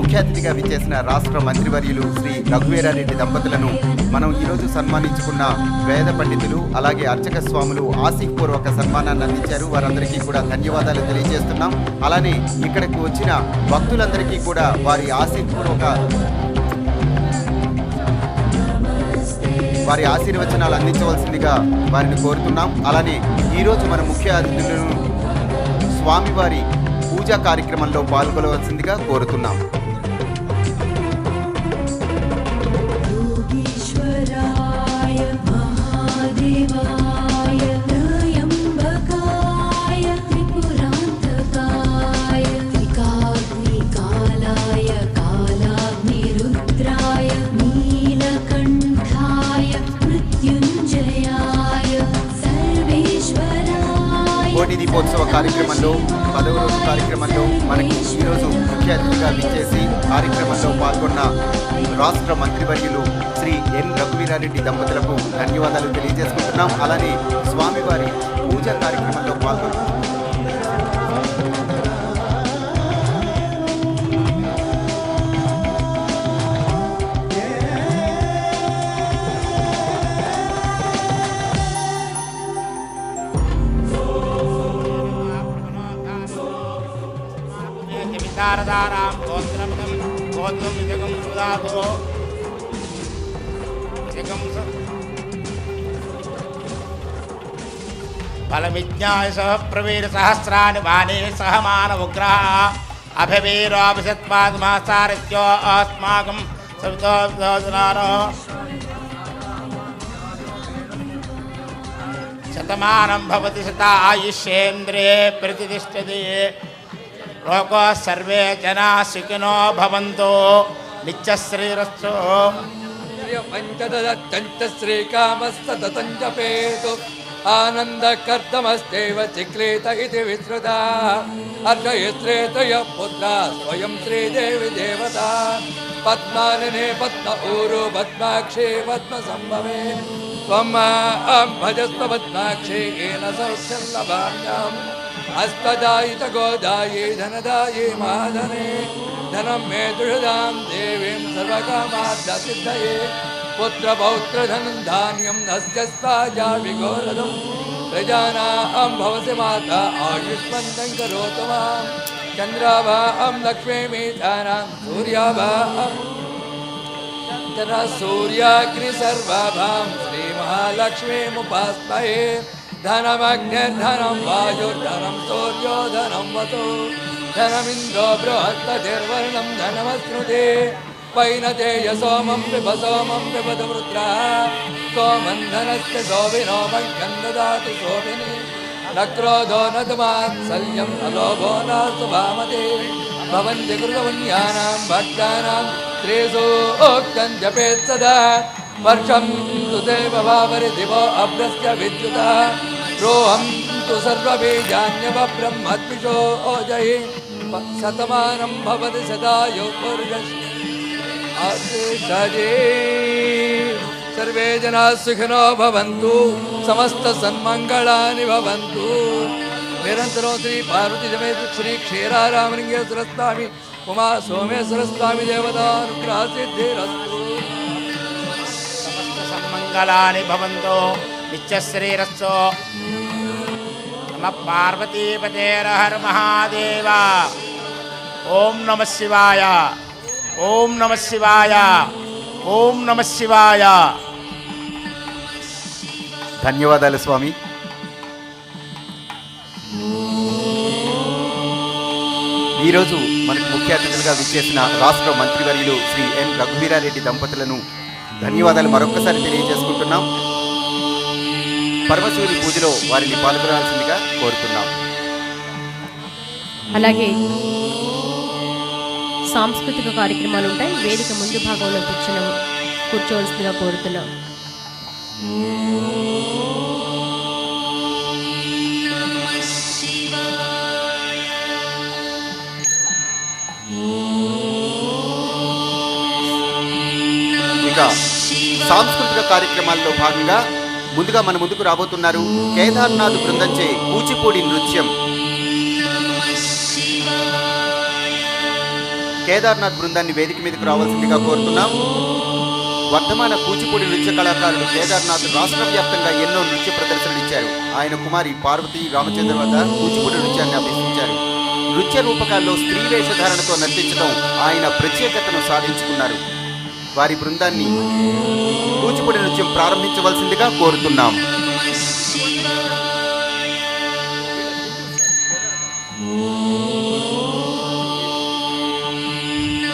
ముఖ్య అతిథిగా విచ్చేసిన రాష్ట్ర మంత్రివర్యులు శ్రీ రఘువీరారెడ్డి దంపతులను మనం ఈరోజు సన్మానించుకున్న వేద పండితులు అలాగే అర్చక స్వాములు ఆశీపూర్వక సన్మానాన్ని అందించారు. వారందరికీ కూడా ధన్యవాదాలు తెలియజేస్తున్నాం. అలానే ఇక్కడికి వచ్చిన భక్తులందరికీ కూడా వారి ఆశీర్వచనాలు అందించవలసిందిగా వారిని కోరుతున్నాం. అలానే ఈరోజు మన ముఖ్య అతిథులను స్వామివారి పూజా కార్యక్రమంలో పాల్గొనవలసిందిగా కోరుతున్నాం. కోటి దీపోత్సవ కార్యక్రమంలో 10వ రోజు కార్యక్రమంలో మనకి ఈరోజు ముఖ్య అతిథిగా విచ్చేసి కార్యక్రమంలో పాల్గొన్న రాష్ట్ర మంత్రివర్యులు శ్రీ ఎన్ రఘువీరారెడ్డి దంపతులకు ధన్యవాదాలు తెలియజేసుకుంటున్నాం. అలానే స్వామివారి పూజా కార్యక్రమంలో పాల్గొన్న శారదారాం గోత్రమిదం గోత్రం విజగం సుధాతో విజగం బలవిజ్ఞాయ సహ ప్రవీర సహస్రాని బాణే సహ మానవ ఉగ్రహ అభివీరాభిషత్పాద్మాసారథ్యో అస్మాకం సవితోజనానో శతమానం భవతి శత ఆయుష్యేంద్రియే ప్రతిష్టతి. లోకా సర్వే జనా సుఖినో భవంతు నిత్యశ్రీరస్సు. పంచదంత శ్రీకామస్తతం జపేతు ఆనందకర్తమస్తేవ చిక్లేత ఇది విశ్రుత అర్ధయశ్రేతయ పుత్ర స్వయం శ్రీదేవి దేవత పద్మాననే పద్మ ఊరు పద్మాక్షే పద్మ సంభవే త్వం భజస్వ పద్మాక్షే ఏన సౌఖ్యల్లభామ్యాం అస్తదాయిత గోదాయే ధనదాయే మహాధనే ధనం మే దృఢదాం దేవీం సర్వకామార్థ సిద్ధయే పుత్ర పౌత్ర ధనం ధాన్యం నస్యస్వాజా విఘోరదం ప్రజానాం భవసి మాత ఆయుష్మంతం కరోతు మాం చంద్రాభాం లక్ష్మీమీతానాం సూర్యాభాం సూర్యాగ్ని సర్వాభాం శ్రీ మహాలక్ష్మీముపాస్మహే ధనమగ్నిర్ధనం వాయుర్ధనం సూర్యో ధనం వతో ధనమింద్రో బృహస్పతిర్వర్ణం ధనమస్నుతే వైనతేయ సోమం పిబ వృత్ర సోమం ధనస్య శోభినో మహ్యం దదాతి శోభిని నక్రోధో నతమాత్సల్యం అలోభో నాస్తు భామతే భవంతి కృతపుణ్యానాం భక్తానాం శ్రీసూక్తం జపేత్ సదా వర్షం తు దేవ భావరి దివో అభ్రస్య విద్యుత రోహం తు సర్వబీజాన్యవ బ్రహ్మద్విషో ఓజయి శతమానం భవతి శతాయు పురుషే. సర్వే జనా సుఖినో భవంతు సమస్త సన్మంగళాని భవంతు. నిరంతరం శ్రీ పార్వతీ సమేత శ్రీ క్షీరారామలింగేశ్వర స్వామి ఉమా సోమేశ్వర స్వామి దేవతానుగ్రహ సిద్ధిరస్తు. మంగళాని భవంతు నిత్యశ్రీరస్సు. నమ పార్వతీపతేర హర మహాదేవ. ఓం నమ శివాయ, ఓం నమ శివాయ, ఓం నమ శివాయ. ధన్యవాదాలు స్వామి. ఈరోజు మనకు ముఖ్య అతిథులుగా విచ్చేసిన రాష్ట్ర మంత్రివర్యులు శ్రీ ఎన్ రఘువీరారెడ్డి దంపతులను ధన్యవాదాలు మరొక్కసారి తెలియజేసుకుంటున్నాం. పరమశివుని పూజలో వారిని పాల్గొనాల్సిందిగా కోరుతున్నాం. అలాగే సాంస్కృతిక కార్యక్రమాలు ఉంటాయి. వేదిక ముందు భాగంలో కూర్చోవలసిందిగా కోరుతున్నాం. ఇక సాంస్కృతిక కార్యక్రమాల్లో భాగంగా ముందుగా మన ముందుకు రాబోతున్నారు కేదార్నాథ్ బృందంచే కూచిపూడి నృత్యం. కేదార్నాథ్ బృందాన్ని వేదిక మీదకు రావాల్సిందిగా కోరుతున్నాం. వర్ధమాన కూచిపూడి నృత్య కళాకారుడు కేదార్నాథ్ రాష్ట్ర వ్యాప్తంగా ఎన్నో నృత్య ప్రదర్శనలు ఇచ్చారు. ఆయన కుమారి పార్వతి రామచంద్ర వద్ద కూచిపూడి నృత్యాన్ని అభ్యసించారు. నృత్య రూపకాల్లో స్త్రీ వేషధారణతో నర్తించడం ఆయన ప్రత్యేకతను సాధించుకున్నారు. వారి బృందాన్ని కూచిపూడి నృత్యం ప్రారంభించవలసిందిగా కోరుతున్నాం.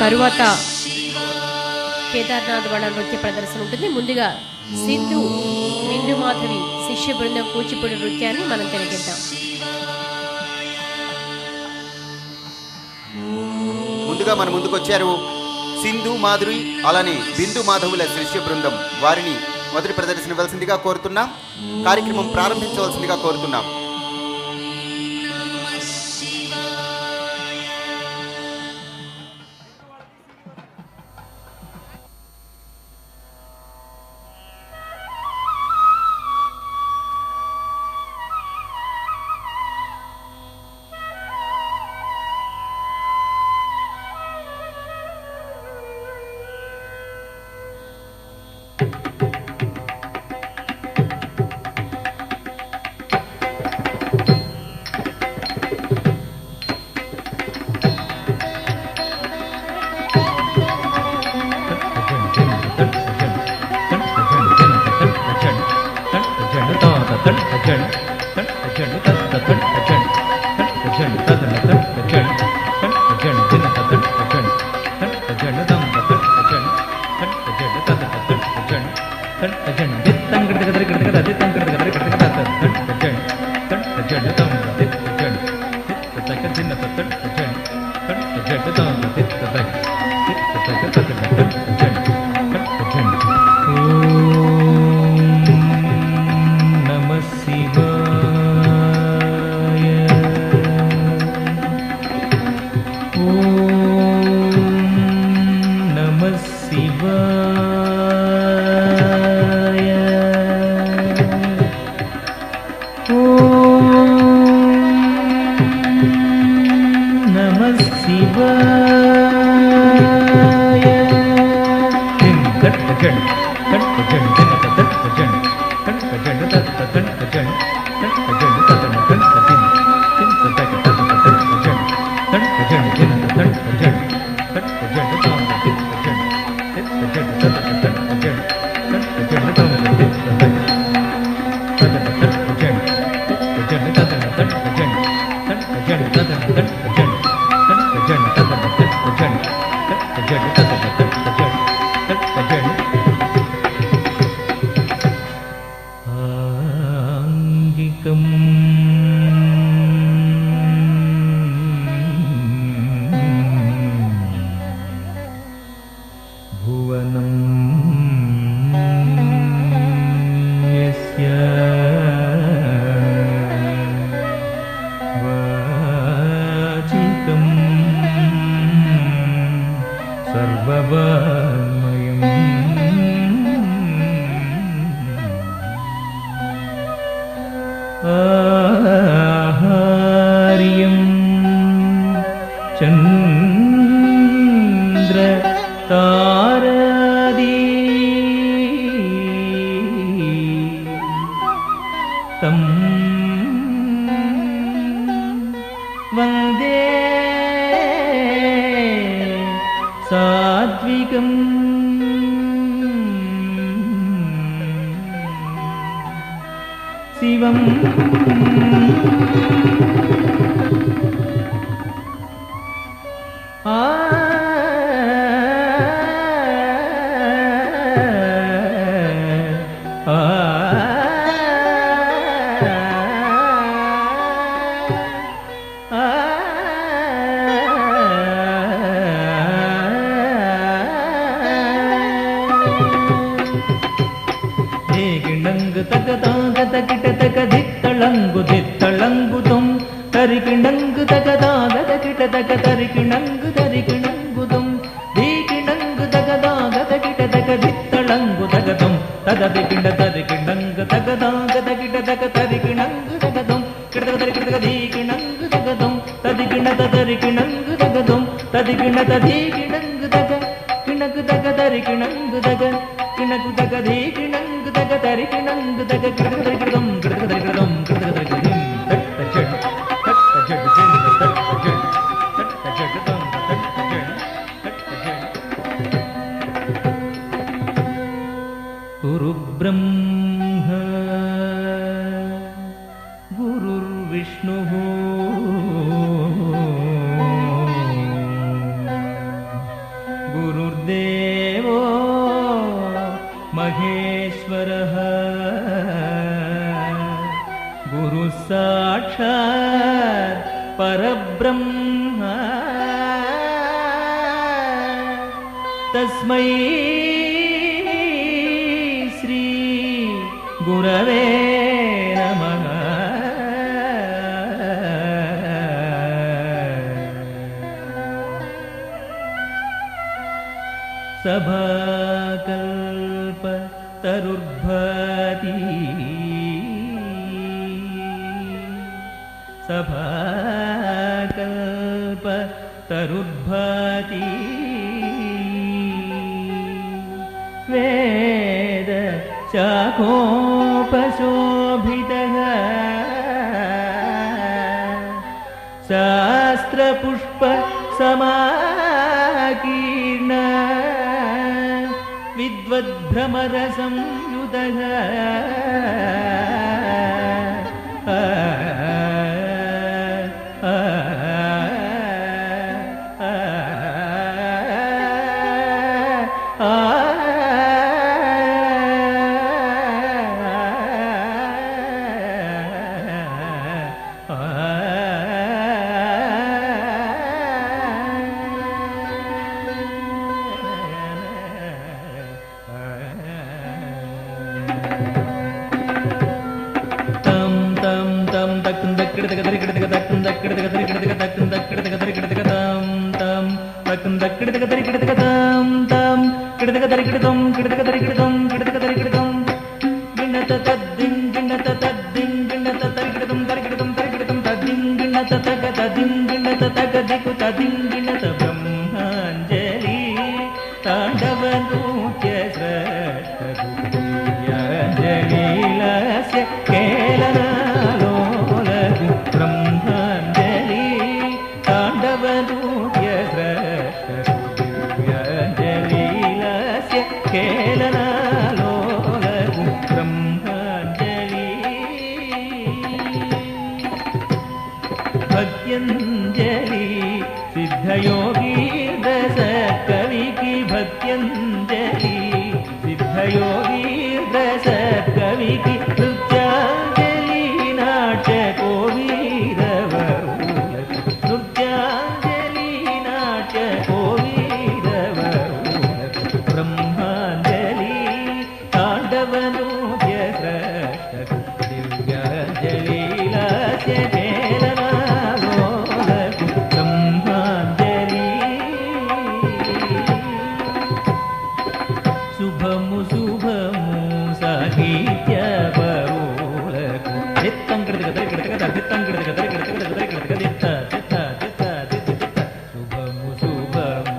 తరువాత కేదార్నాథ్ వాళ్ళ నృత్య ప్రదర్శన ఉంటుంది. ముందుగా సింధు బిందు మాధవి శిష్య బృందం కూచిపూడి నృత్యాన్ని మనం తిలకిద్దాం. ముందుగా మన ముందుకు వచ్చారు సింధు మాధురి అలానే బిందు మాధవుల శిష్య బృందం. వారిని మొదటి ప్రదర్శన ఇవ్వాల్సిందిగా కోరుతున్నాం. కార్యక్రమం ప్రారంభించవలసిందిగా కోరుతున్నాం. తదిగిణ ధీ కిణంగు దగ కిణగు దగ దరి కిణంగు దగ కిణగు దగ ధీ కిణంగు దగ దరి కిణంగు దగ కిడగ దరి కిడదం కిడగ దరి కిడదం కిడగ దరి కిడదం తట్ట జడ్ తట్ట జడ్ జడ్ తట్ట జడ్ తట్ట జడ్ దం తట్ట జడ్ తట్ట జడ్ గురు బ్రహ్మ గురుర్విష్ణుః గురుర్దేవో మహేశ్వరః గురు సాక్షాత్ పరబ్రహ్మ తస్మై శ్రీ గురవే నమః. సభాకల్ప తరుర్భాతి సభాకల్ప తరుర్భాతి వేద శాఖోపశోభితః శాస్త్రపుష్ప సమాకీర్ణ విద్వద్భ్రమర సంయుతః బ్రహ్మాంజలి తాండవనృత్య శ్రేష్ఠ కేళనాలోలకు బ్రహ్మాంజలి తాండవనృత్య శ్రేష్ఠ కేళనాలోలకు బ్రహ్మాంజలి భక్త్యంజలి సిద్ధయోగి దశ కవికి భక్త్యంజలి సిద్ధయోగి దశ కవికి నృత్యాంజలి నాట్య కోవీరవరులకు నృత్యాంజలి నాట్య కోవీరవరులకు బ్రహ్మాంజలి తాండవనృత్య స్రష్ట దివ్యాంజలి లాస్య కేళనాలోలకు బ్రహ్మాంజలి శుభము శుభము సాహిత్య బరులకు శుభము శుభము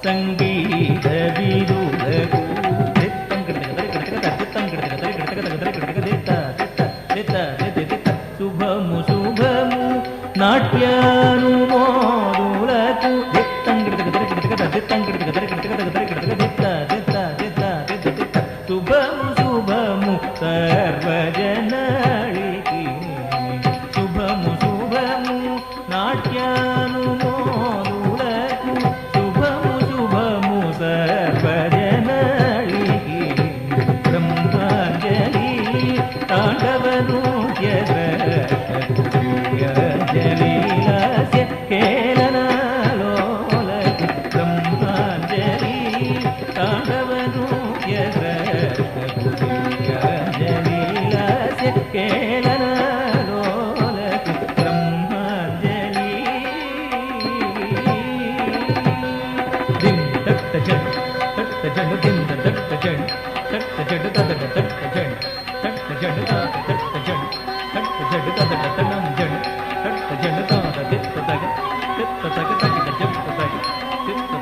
సంగీత విదులకు శుభము శుభము నాట్యానుమోదులకు శుభము శుభము సర్వజనాళికి శుభము శుభము నాట్యానుమోదులకు శుభము శుభము సర్వజనాళికి బ్రహ్మాంజలి తాండవనృత్య దివ్యాంజలి లాస్య కేళనాలోలకు బ్రహ్మాంజలి తాండవనృత్య దివ్యాంజలి లాస్య కేళనాలోలకు బ్రహ్మాంజలి దిం తట్ట జడ్ దిం తట్ట జడ్ తట్ట జడ్ తట్ట జడ్ తట్ట జడ్ తట్ట జడ్ తట్ట జడ్ తట్ట తనం జడ్ తట్ట జడ్ తాత తిత్త తగ తిత్త తగ తగ జడ్ తగ తిత్త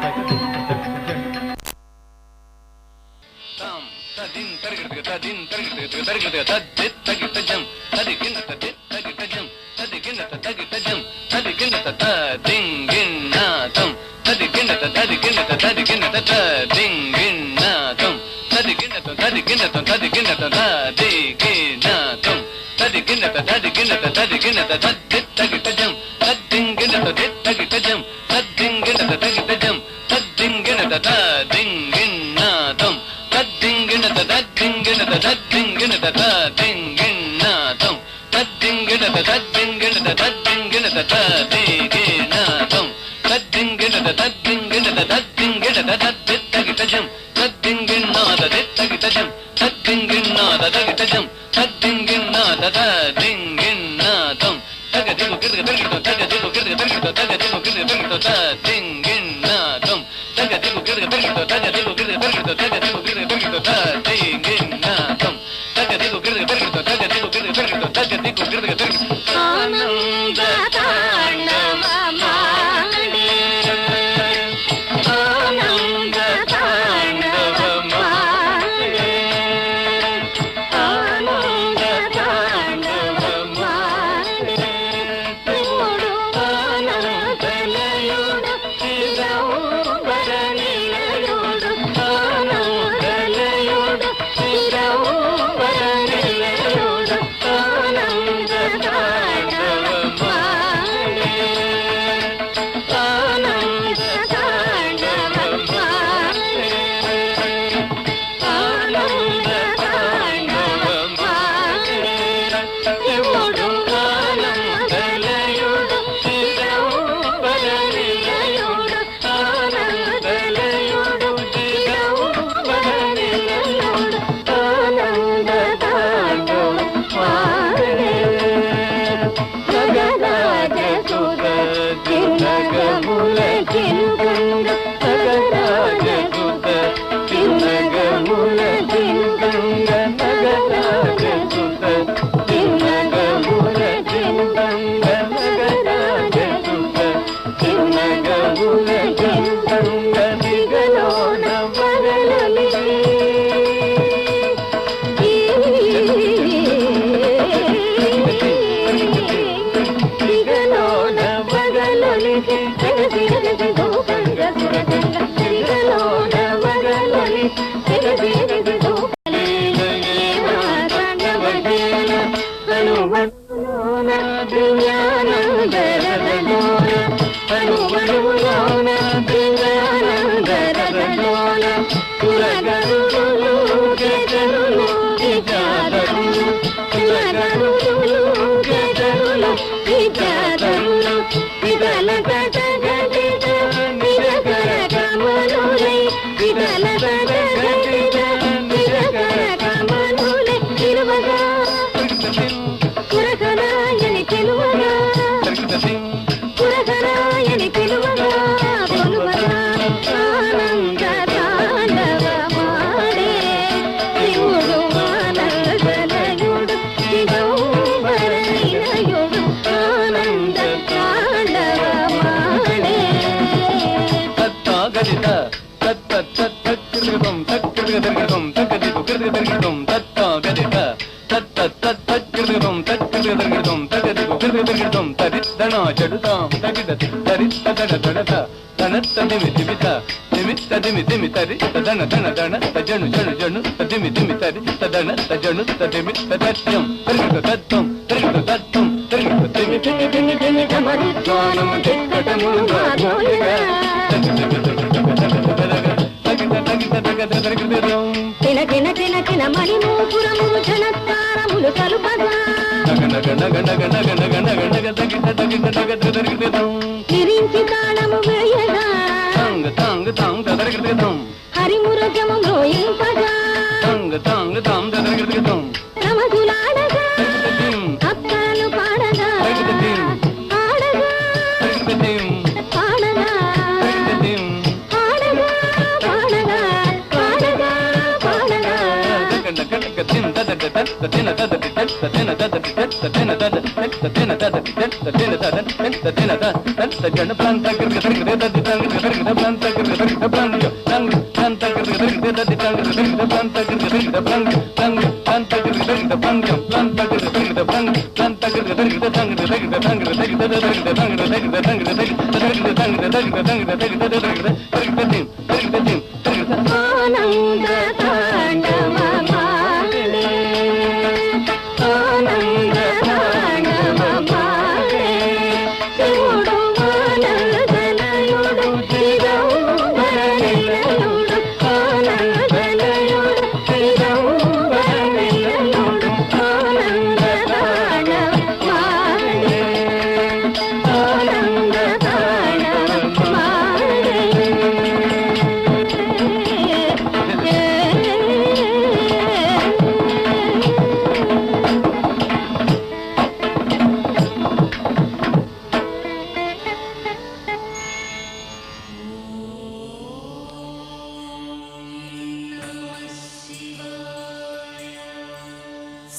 Plan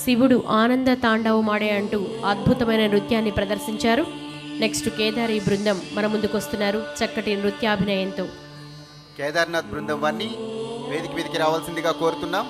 శివుడు ఆనంద తాండవమాడే అంటూ అద్భుతమైన నృత్యాన్ని ప్రదర్శించారు. నెక్స్ట్ కేదారి బృందం మన ముందుకు వస్తున్నారు చక్కటి నృత్యాభినయంతో. కేదార్నాథ్ బృందం వారిని వేదిక మీదకి రావాల్సిందిగా కోరుతున్నాం.